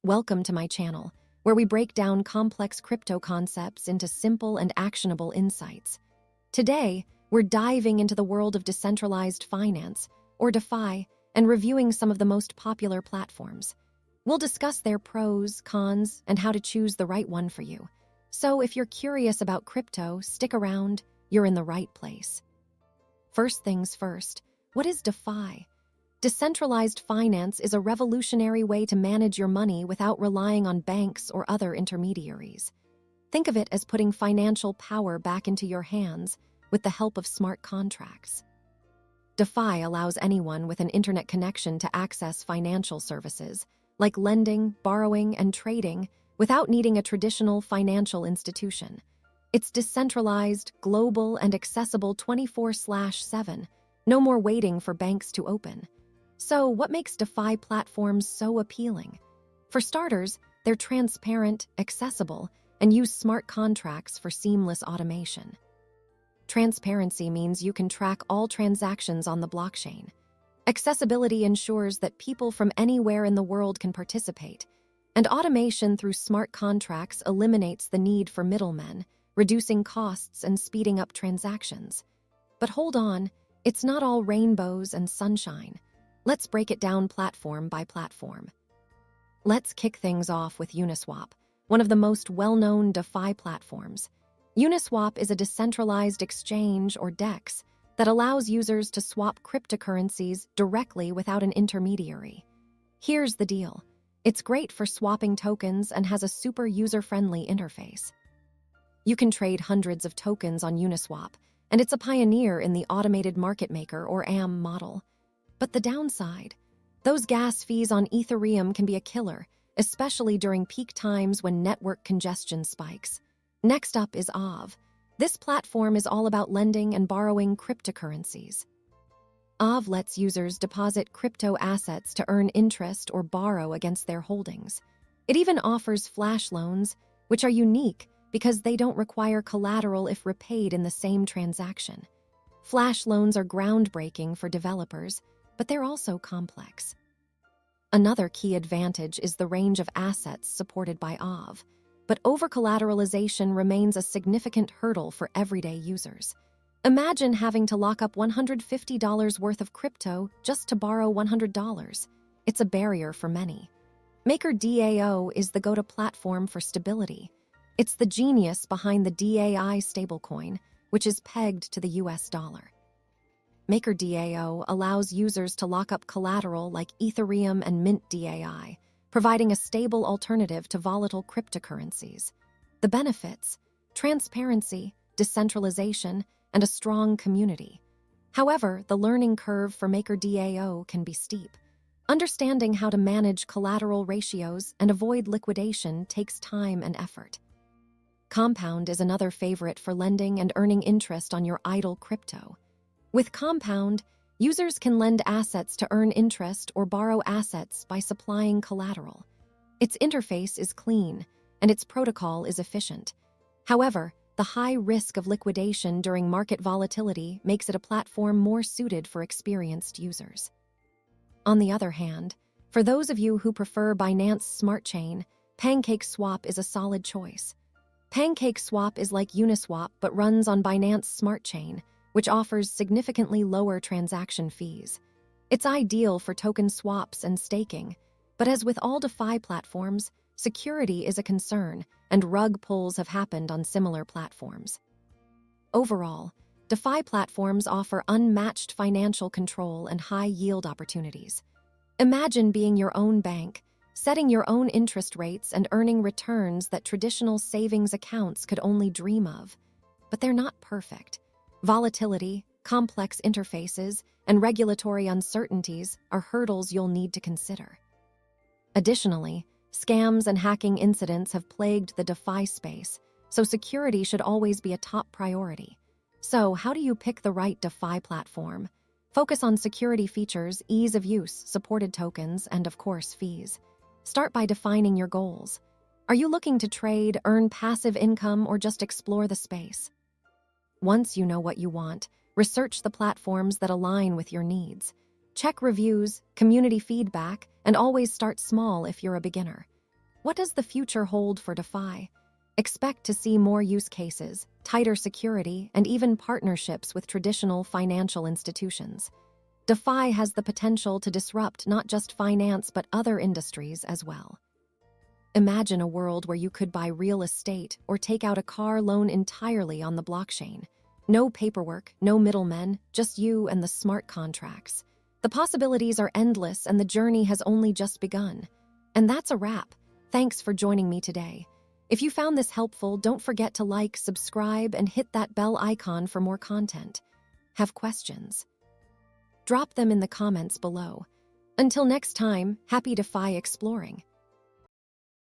Welcome to my channel, where we break down complex crypto concepts into simple and actionable insights. Today, we're diving into the world of decentralized finance, or DeFi, and reviewing some of the most popular platforms. We'll discuss their pros, cons, and how to choose the right one for you. So if you're curious about crypto, stick around, you're in the right place. First things first, what is DeFi? Decentralized finance is a revolutionary way to manage your money without relying on banks or other intermediaries. Think of it as putting financial power back into your hands with the help of smart contracts. DeFi allows anyone with an internet connection to access financial services, like lending, borrowing, and trading, without needing a traditional financial institution. It's decentralized, global, and accessible 24/7. No more waiting for banks to open. So, what makes DeFi platforms so appealing? For starters, they're transparent, accessible, and use smart contracts for seamless automation. Transparency means you can track all transactions on the blockchain. Accessibility ensures that people from anywhere in the world can participate, and automation through smart contracts eliminates the need for middlemen, reducing costs and speeding up transactions. But hold on, it's not all rainbows and sunshine. Let's break it down platform by platform. Let's kick things off with Uniswap, one of the most well-known DeFi platforms. Uniswap is a decentralized exchange, or DEX, that allows users to swap cryptocurrencies directly without an intermediary. Here's the deal. It's great for swapping tokens and has a super user-friendly interface. You can trade hundreds of tokens on Uniswap, and it's a pioneer in the automated market maker, or AM, model. But the downside? Those gas fees on Ethereum can be a killer, especially during peak times when network congestion spikes. Next up is Aave. This platform is all about lending and borrowing cryptocurrencies. Aave lets users deposit crypto assets to earn interest or borrow against their holdings. It even offers flash loans, which are unique because they don't require collateral if repaid in the same transaction. Flash loans are groundbreaking for developers, but they're also complex. Another key advantage is the range of assets supported by Aave, but over-collateralization remains a significant hurdle for everyday users. Imagine having to lock up $150 worth of crypto just to borrow $100. It's a barrier for many. MakerDAO is the go-to platform for stability. It's the genius behind the DAI stablecoin, which is pegged to the US dollar. MakerDAO allows users to lock up collateral like Ethereum and Mint DAI, providing a stable alternative to volatile cryptocurrencies. The benefits: transparency, decentralization, and a strong community. However, the learning curve for MakerDAO can be steep. Understanding how to manage collateral ratios and avoid liquidation takes time and effort. Compound is another favorite for lending and earning interest on your idle crypto. With Compound, users can lend assets to earn interest or borrow assets by supplying collateral. Its interface is clean, and its protocol is efficient. However, the high risk of liquidation during market volatility makes it a platform more suited for experienced users. On the other hand, for those of you who prefer Binance Smart Chain, PancakeSwap is a solid choice. PancakeSwap is like Uniswap but runs on Binance Smart Chain, which offers significantly lower transaction fees. It's ideal for token swaps and staking, but as with all DeFi platforms, security is a concern, and rug pulls have happened on similar platforms. Overall, DeFi platforms offer unmatched financial control and high yield opportunities. Imagine being your own bank, setting your own interest rates and earning returns that traditional savings accounts could only dream of. But they're not perfect. Volatility, complex interfaces, and regulatory uncertainties are hurdles you'll need to consider. Additionally, scams and hacking incidents have plagued the DeFi space, so security should always be a top priority. So, how do you pick the right DeFi platform? Focus on security features, ease of use, supported tokens, and of course, fees. Start by defining your goals. Are you looking to trade, earn passive income, or just explore the space? Once you know what you want, research the platforms that align with your needs. Check reviews, community feedback, and always start small if you're a beginner. What does the future hold for DeFi? Expect to see more use cases, tighter security, and even partnerships with traditional financial institutions. DeFi has the potential to disrupt not just finance but other industries as well. Imagine a world where you could buy real estate or take out a car loan entirely on the blockchain. No paperwork, no middlemen, just you and the smart contracts. The possibilities are endless and the journey has only just begun. And that's a wrap. Thanks for joining me today. If you found this helpful, don't forget to like, subscribe, and hit that bell icon for more content. Have questions? Drop them in the comments below. Until next time, happy DeFi exploring.